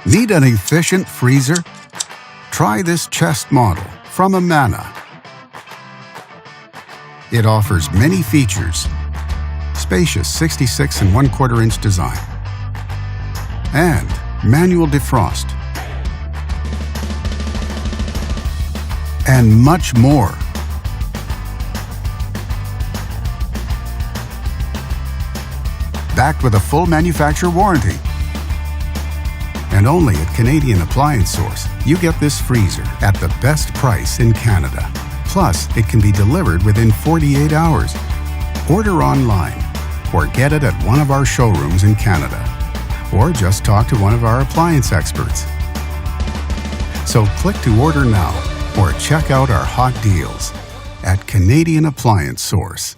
Need an efficient freezer? Try this chest model from Amana. It offers many features. Spacious 66 1/4 inch design. And manual defrost. And much more. Backed with a full manufacturer warranty. And only at Canadian Appliance Source, you get this freezer at the best price in Canada. Plus, it can be delivered within 48 hours. Order online or get it at one of our showrooms in Canada. Or just talk to one of our appliance experts. So click to order now or check out our hot deals at Canadian Appliance Source.